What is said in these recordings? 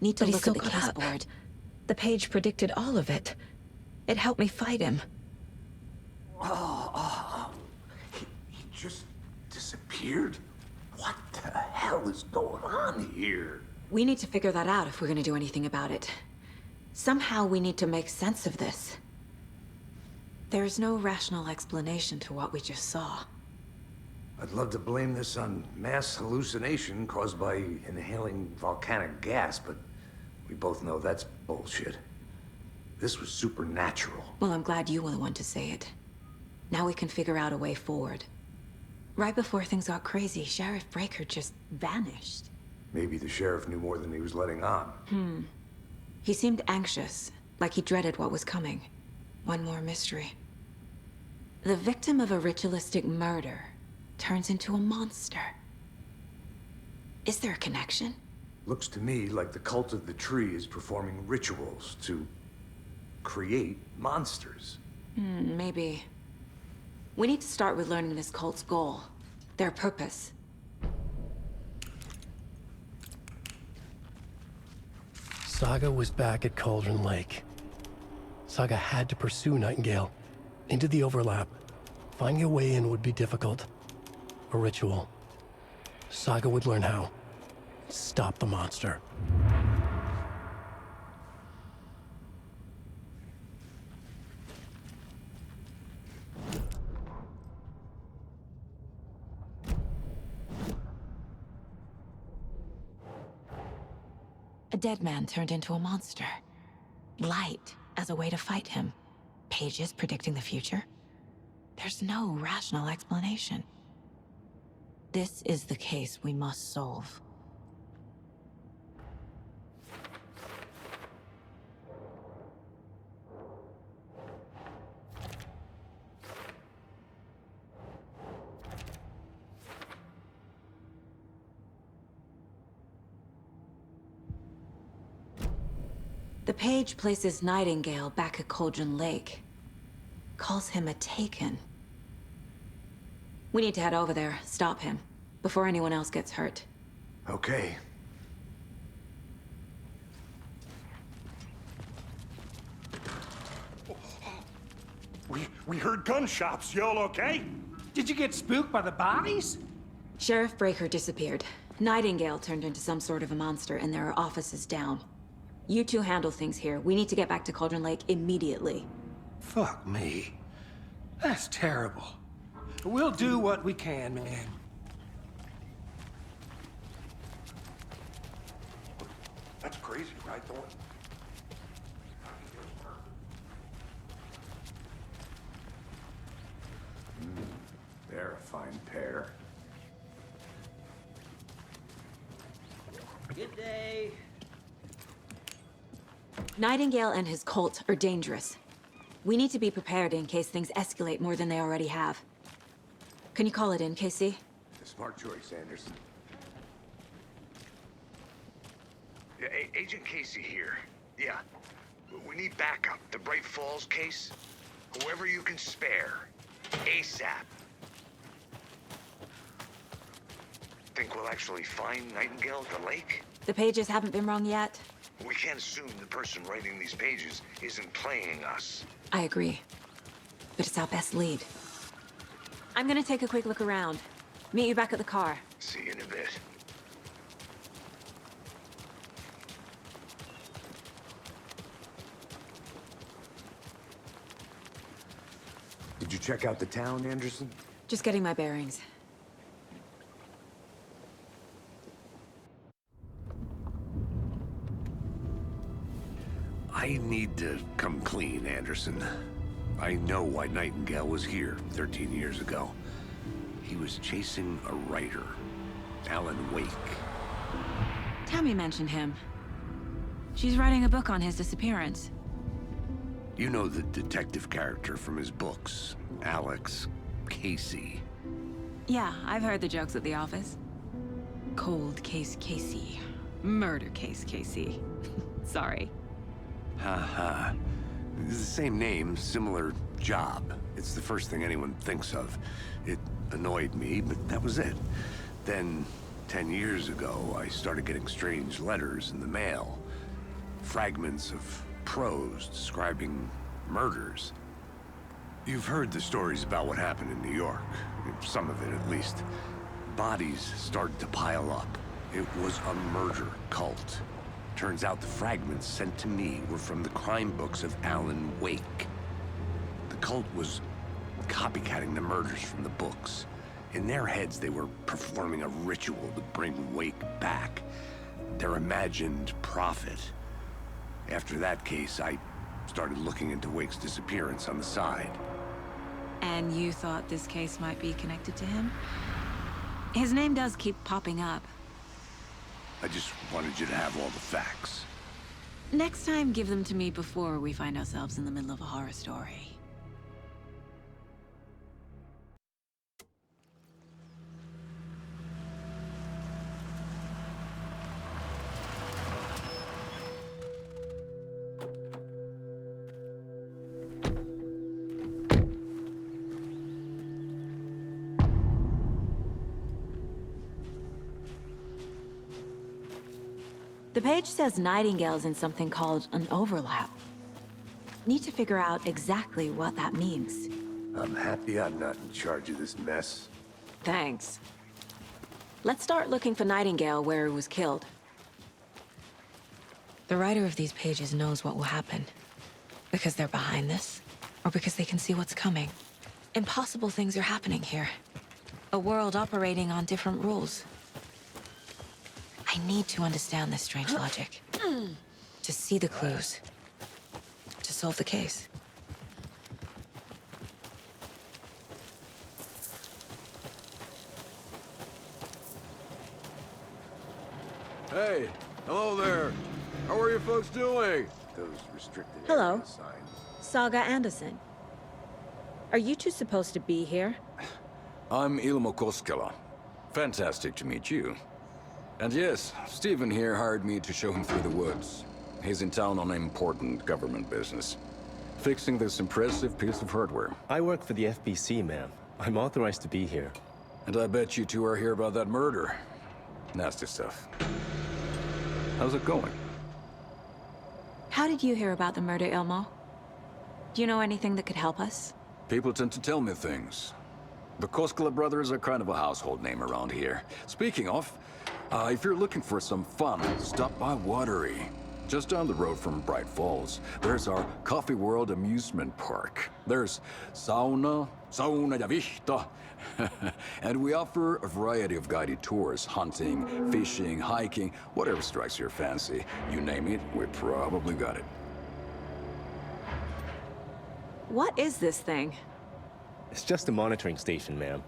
Need to But he look still at the got case up. board. The page predicted all of it. It helped me fight him. He just disappeared? What the hell is going on here? We need to figure that out if we're gonna do anything about it. Somehow we need to make sense of this. There's no rational explanation to what we just saw. I'd love to blame this on mass hallucination caused by inhaling volcanic gas, but we both know that's bullshit. This was supernatural. Well, I'm glad you were the one to say it. Now we can figure out a way forward. Right before things got crazy, Sheriff Breaker just vanished. Maybe the sheriff knew more than he was letting on. He seemed anxious, like he dreaded what was coming. One more mystery. The victim of a ritualistic murder turns into a monster. Is there a connection? Looks to me like the cult of the tree is performing rituals to create monsters. Maybe. We need to start with learning this cult's goal, their purpose. Saga was back at Cauldron Lake. Saga had to pursue Nightingale into the overlap. Finding a way in would be difficult. A ritual. Saga would learn how. Stop the monster. A dead man turned into a monster. Light as a way to fight him. Pages predicting the future. There's no rational explanation. This is the case we must solve. The page places Nightingale back at Cauldron Lake. Calls him a Taken. We need to head over there, stop him, before anyone else gets hurt. Okay. We heard gunshots. Y'all okay? Did you get spooked by the bodies? Sheriff Breaker disappeared. Nightingale turned into some sort of a monster, and there are offices down. You two handle things here. We need to get back to Cauldron Lake immediately. Fuck me. That's terrible. We'll do what we can, man. That's crazy, right, Thornton? They're a fine pair. Good day. Nightingale and his cult are dangerous. We need to be prepared in case things escalate more than they already have. Can you call it in, Casey? A smart choice, Anderson. Yeah, Agent Casey here. Yeah. We need backup. The Bright Falls case. Whoever you can spare. ASAP. Think we'll actually find Nightingale at the lake? The pages haven't been wrong yet. We can't assume the person writing these pages isn't playing us. I agree. But it's our best lead. I'm gonna take a quick look around. Meet you back at the car. See you in a bit. Did you check out the town, Anderson? Just getting my bearings. I need to come clean, Anderson. I know why Nightingale was here 13 years ago. He was chasing a writer, Alan Wake. Tammy mentioned him. She's writing a book on his disappearance. You know the detective character from his books, Alex Casey. Yeah, I've heard the jokes at the office. Cold case Casey. Murder case Casey. Sorry. Haha. It's the same name, similar job. It's the first thing anyone thinks of. It annoyed me, but that was it. Then, 10 years ago, I started getting strange letters in the mail. fragments of prose describing murders. You've heard the stories about what happened in New York. Some of it, at least. Bodies started to pile up. It was a murder cult. Turns out the fragments sent to me were from the crime books of Alan Wake. The cult was copycatting the murders from the books. In their heads, they were performing a ritual to bring Wake back. Their imagined prophet. After that case, I started looking into Wake's disappearance on the side. And you thought this case might be connected to him? His name does keep popping up. I just wanted you to have all the facts. Next time, give them to me before we find ourselves in the middle of a horror story. The page says Nightingale's in something called an overlap. Need to figure out exactly what that means. I'm happy I'm not in charge of this mess. Thanks. Let's start looking for Nightingale where he was killed. The writer of these pages knows what will happen. Because they're behind this, or because they can see what's coming. Impossible things are happening here. A world operating on different rules. I need to understand this strange logic. To see the clues. To solve the case. Hey, hello there. How are you folks doing? Those restricted Hello. area signs. Saga Anderson. Are you two supposed to be here? I'm Ilmo Koskela. Fantastic to meet you. And yes, Stephen here hired me to show him through the woods. He's in town on important government business. Fixing this impressive piece of hardware. I work for the FBC, ma'am. I'm authorized to be here. And I bet you two are here about that murder. Nasty stuff. How's it going? How did you hear about the murder, Ilmo? Do you know anything that could help us? People tend to tell me things. The Koskela brothers are kind of a household name around here. Speaking of, if you're looking for some fun, stop by Watery. Just down the road from Bright Falls, there's our Coffee World amusement park. There's sauna ja vihta. And we offer a variety of guided tours, hunting, fishing, hiking, whatever strikes your fancy. You name it, we probably got it. What is this thing? It's just a monitoring station, ma'am.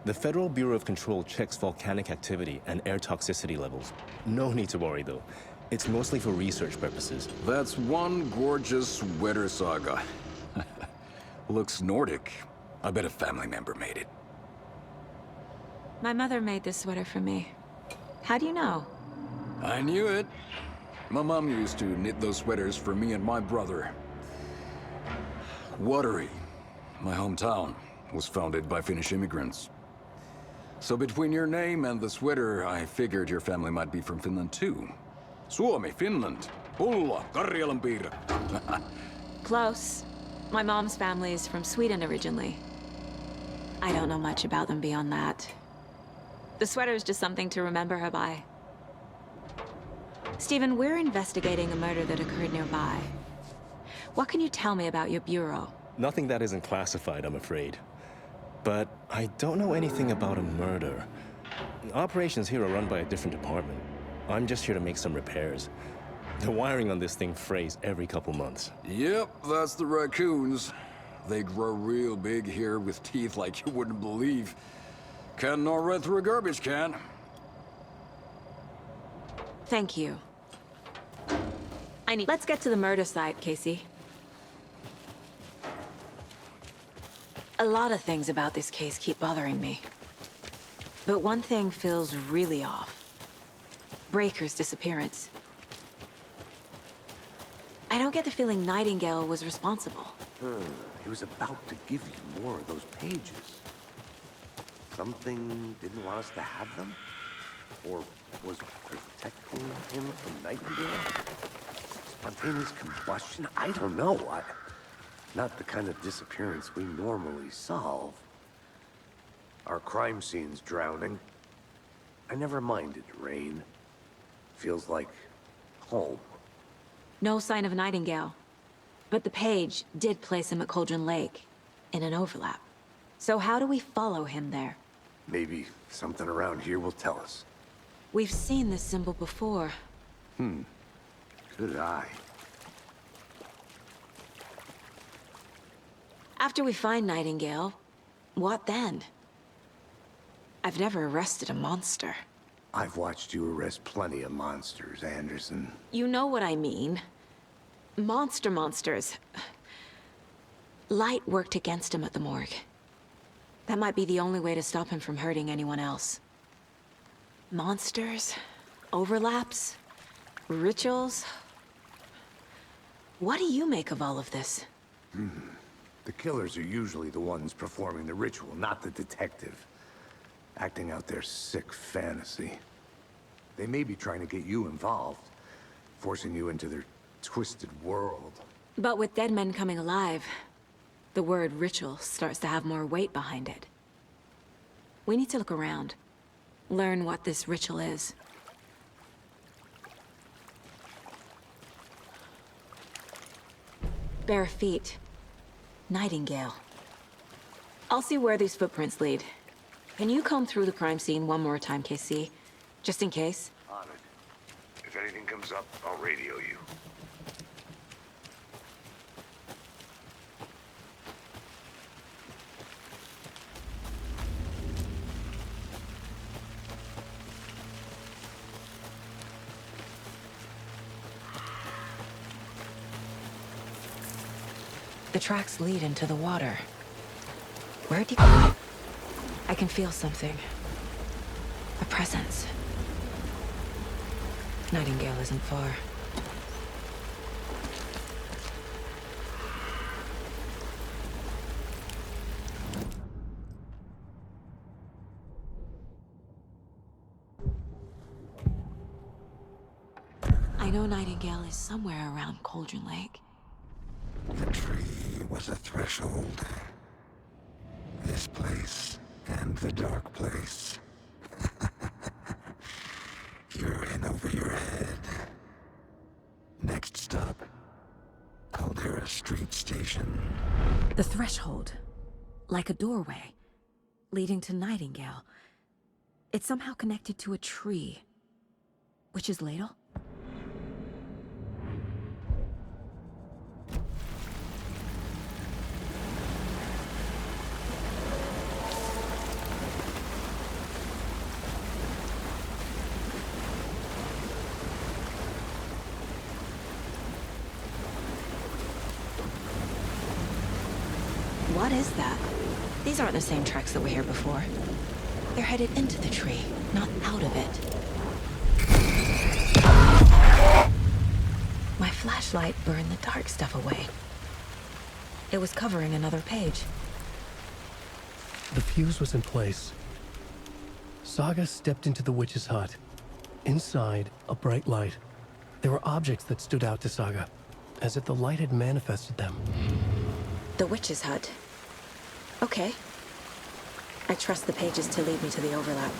The Federal Bureau of Control checks volcanic activity and air toxicity levels. No need to worry, though. It's mostly for research purposes. That's one gorgeous sweater, Saga. Looks Nordic. I bet a family member made it. My mother made this sweater for me. How do you know? I knew it. My mom used to knit those sweaters for me and my brother. Watery, my hometown, was founded by Finnish immigrants. So between your name and the sweater, I figured your family might be from Finland too. Suomi, Finland. Pulla, Karjalanpiirre. Close. My mom's family is from Sweden originally. I don't know much about them beyond that. The sweater is just something to remember her by. Stephen, we're investigating a murder that occurred nearby. What can you tell me about your bureau? Nothing that isn't classified, I'm afraid. But I don't know anything about a murder. Operations here are run by a different department. I'm just here to make some repairs. The wiring on this thing frays every couple months. Yep, that's the raccoons. They grow real big here with teeth like you wouldn't believe. Can't gnaw right through a garbage can. Thank you. Let's get to the murder site, Casey. A lot of things about this case keep bothering me. But one thing feels really off. Breaker's disappearance. I don't get the feeling Nightingale was responsible. He was about to give you more of those pages. Something didn't want us to have them? Or was protecting him from Nightingale? Spontaneous combustion? I don't know. Not the kind of disappearance we normally solve. Our crime scene's drowning. I never minded rain. Feels like home. No sign of Nightingale. But the page did place him at Cauldron Lake, in an overlap. So how do we follow him there? Maybe something around here will tell us. We've seen this symbol before. Good eye. After we find Nightingale, what then? I've never arrested a monster. I've watched you arrest plenty of monsters, Anderson. You know what I mean. Monsters. Light worked against him at the morgue. That might be the only way to stop him from hurting anyone else. Monsters? Overlaps? Rituals? What do you make of all of this? The killers are usually the ones performing the ritual, not the detective. Acting out their sick fantasy. They may be trying to get you involved, forcing you into their twisted world. But with dead men coming alive, the word ritual starts to have more weight behind it. We need to look around. Learn what this ritual is. Bare feet. Nightingale. I'll see where these footprints lead. Can you comb through the crime scene one more time, KC? Just in case? On it. If anything comes up, I'll radio you. The tracks lead into the water. Where'd you go? I can feel something. A presence. Nightingale isn't far. I know Nightingale is somewhere around Cauldron Lake. The tree was a threshold. This place and the dark place. You're in over your head. Next stop, Caldera Street Station. The threshold. Like a doorway. Leading to Nightingale. It's somehow connected to a tree. Witch's Ladle? What is that? These aren't the same tracks that were here before. They're headed into the tree, not out of it. My flashlight burned the dark stuff away. It was covering another page. The fuse was in place. Saga stepped into the witch's hut. Inside, a bright light. There were objects that stood out to Saga, as if the light had manifested them. The witch's hut. Okay. I trust the pages to lead me to the overlap.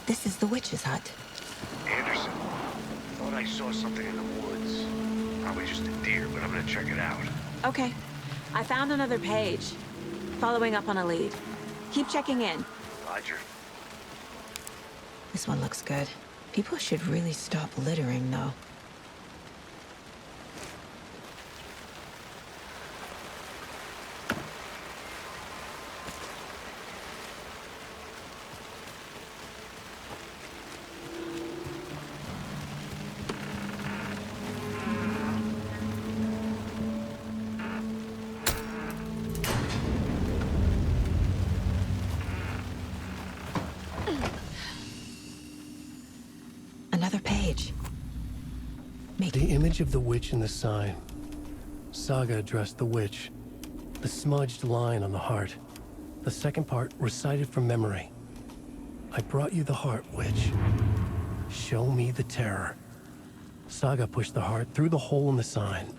This is the witch's hut. Anderson, thought I saw something in the woods. Probably just a deer, but I'm gonna check it out. Okay. I found another page. Following up on a lead. Keep checking in. Roger. This one looks good. People should really stop littering, though. me. The image of the witch in the sign. Saga addressed the witch. The smudged line on the heart. The second part recited from memory. I brought you the heart, witch. Show me the terror. Saga pushed the heart through the hole in the sign.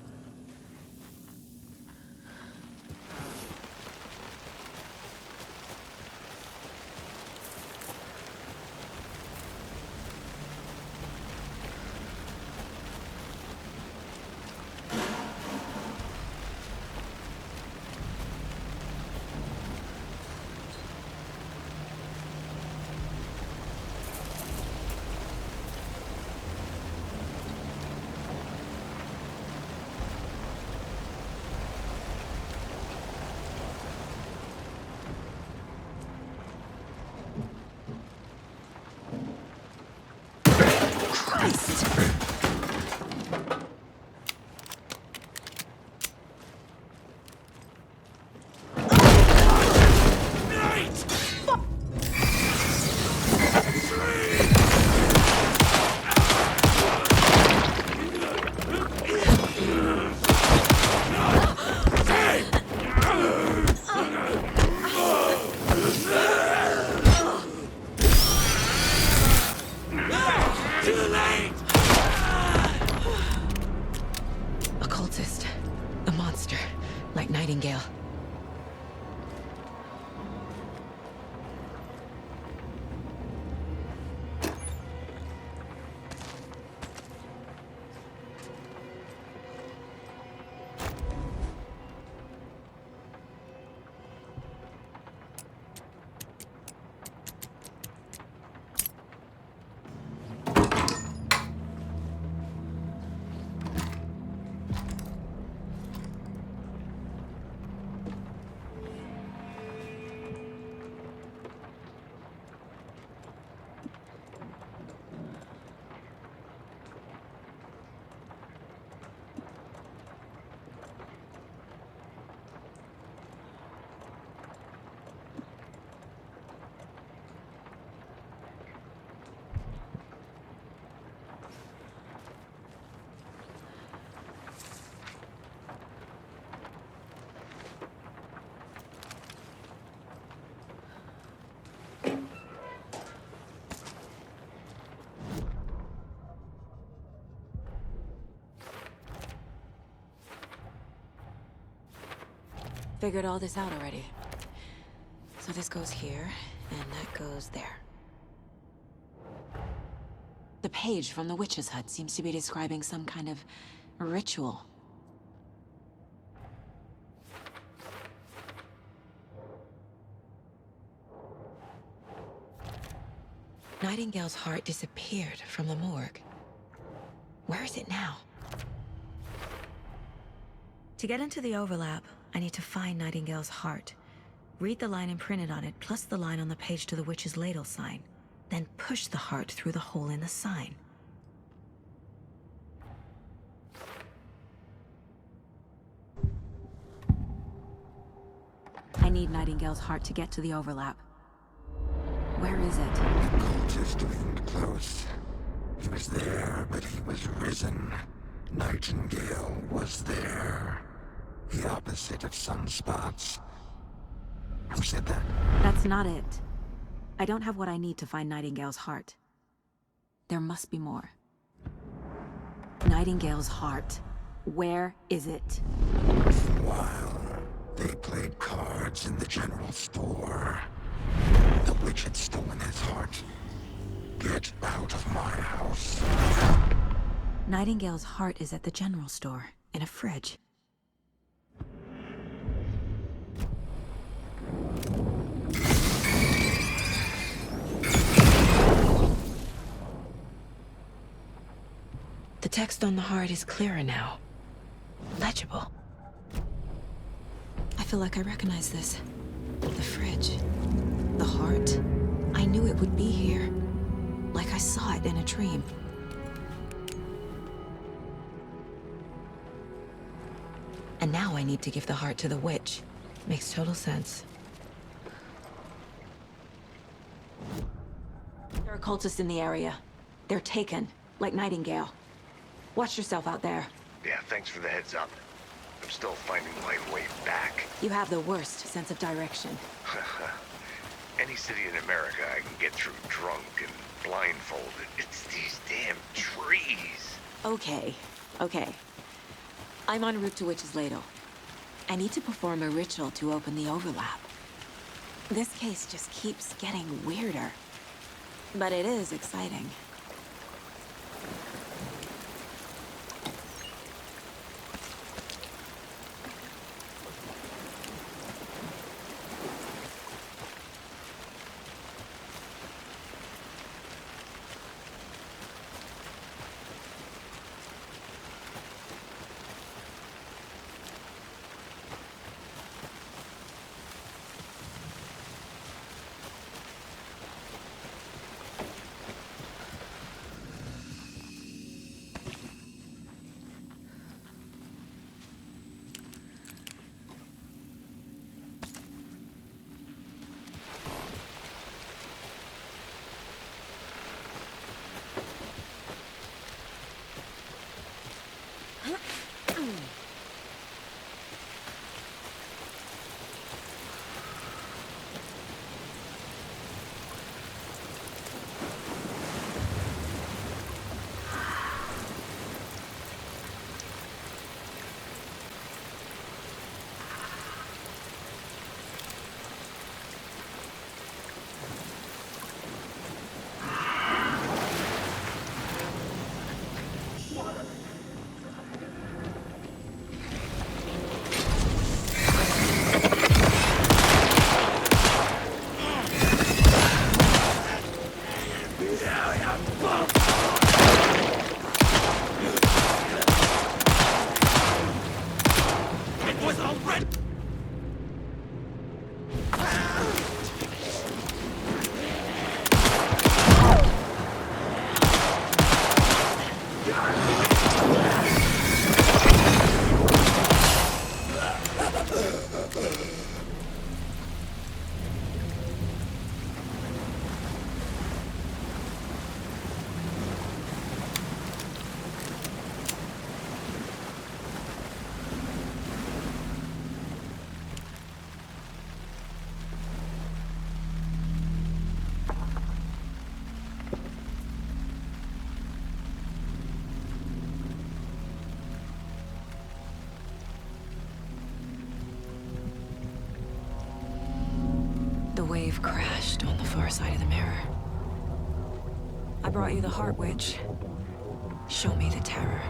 Figured all this out already. So this goes here, and that goes there. The page from the witch's hut seems to be describing some kind of ritual. Nightingale's heart disappeared from the morgue. Where is it now? To get into the overlap, I need to find Nightingale's heart. Read the line imprinted on it, plus the line on the page to the witch's ladle sign. Then push the heart through the hole in the sign. I need Nightingale's heart to get to the overlap. Where is it? The cultist leaned close. He was there, but he was risen. Nightingale was there. The opposite of sunspots. Who said that? That's not it. I don't have what I need to find Nightingale's heart. There must be more. Nightingale's heart. Where is it? While they played cards in the general store, the witch had stolen his heart. Get out of my house. Nightingale's heart is at the general store, in a fridge. The text on the heart is clearer now. Legible. I feel like I recognize this. The fridge. The heart. I knew it would be here. Like I saw it in a dream. And now I need to give the heart to the witch. Makes total sense. There are cultists in the area. They're taken, like Nightingale. Watch yourself out there. Yeah, thanks for the heads up. I'm still finding my way back. You have the worst sense of direction. Any city in America I can get through drunk and blindfolded. It's these damn trees. Okay, okay. I'm en route to Witch's Ladle. I need to perform a ritual to open the overlap. This case just keeps getting weirder. But it is exciting. The wave crashed on the far side of the mirror. I brought you the Heart Witch. Show me the terror.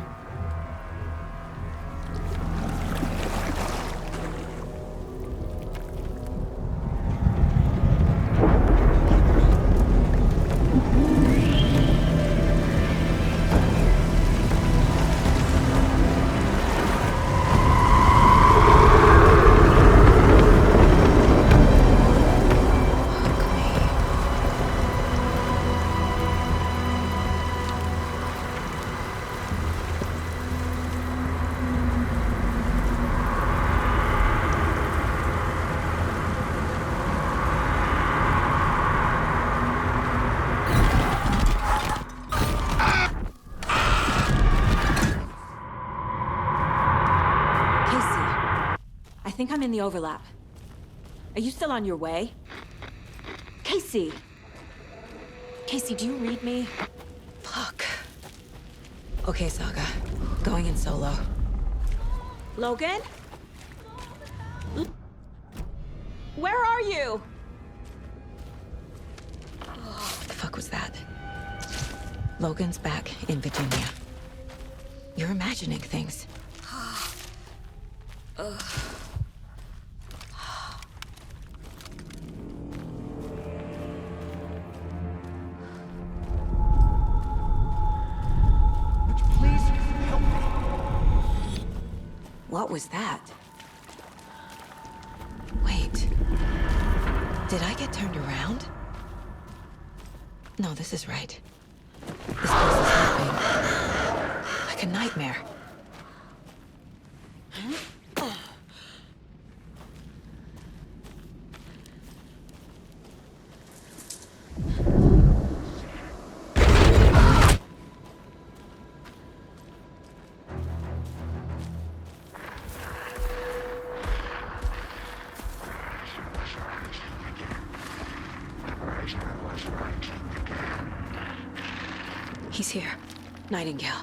I think I'm in the overlap. Are you still on your way? Casey! Casey, do you read me? Fuck. Okay, Saga. Going in solo. Logan? Where are you? The fuck was that? Logan's back in Virginia. You're imagining things. What was that? Wait. Did I get turned around? No, this is right. This place is happening. Like a nightmare. He's here. Nightingale.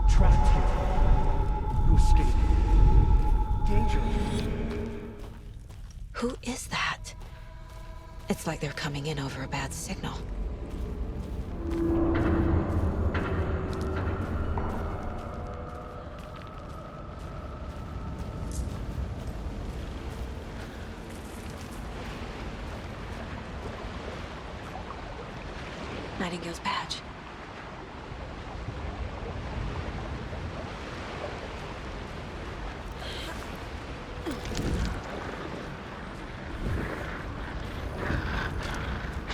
Trapped here. Who escaped? Danger. Who is that? It's like they're coming in over a bad signal. Nightingale's badge.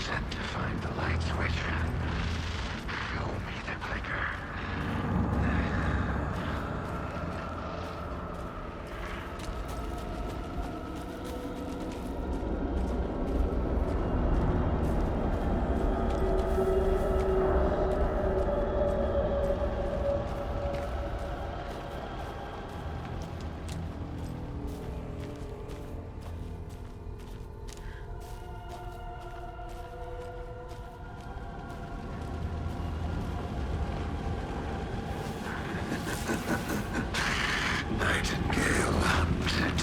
Set to find the light switch. Show me the clicker. Nightingale hunted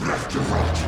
left to right.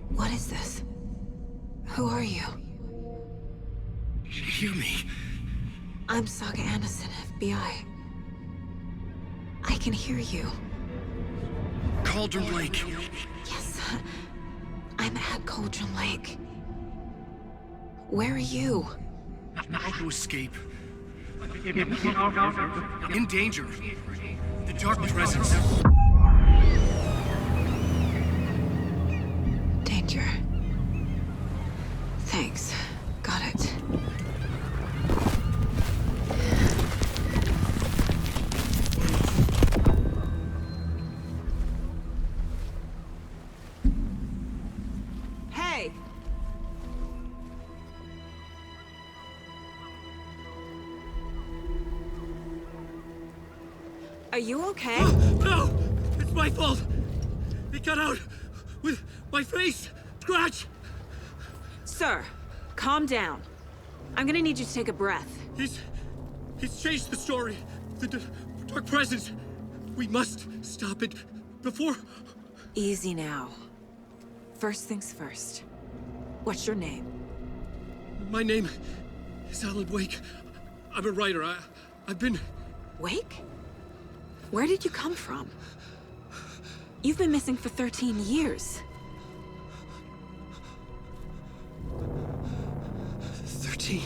What is this? Who are you? Hear me. I'm Saga Anderson, FBI. I can hear you. Cauldron Lake. Yes, I'm at Cauldron Lake. Where are you? To escape. In danger. The dark presence. Danger. Thanks. Got it. Hey! Are you okay? No! It's my fault! It got out with my face! Scratch! Sir, calm down. I'm gonna need you to take a breath. He's changed the story. The dark presence. We must stop it before... Easy now. First things first. What's your name? My name is Alan Wake. I'm a writer. I've been... Wake? Where did you come from? You've been missing for 13 years. 13?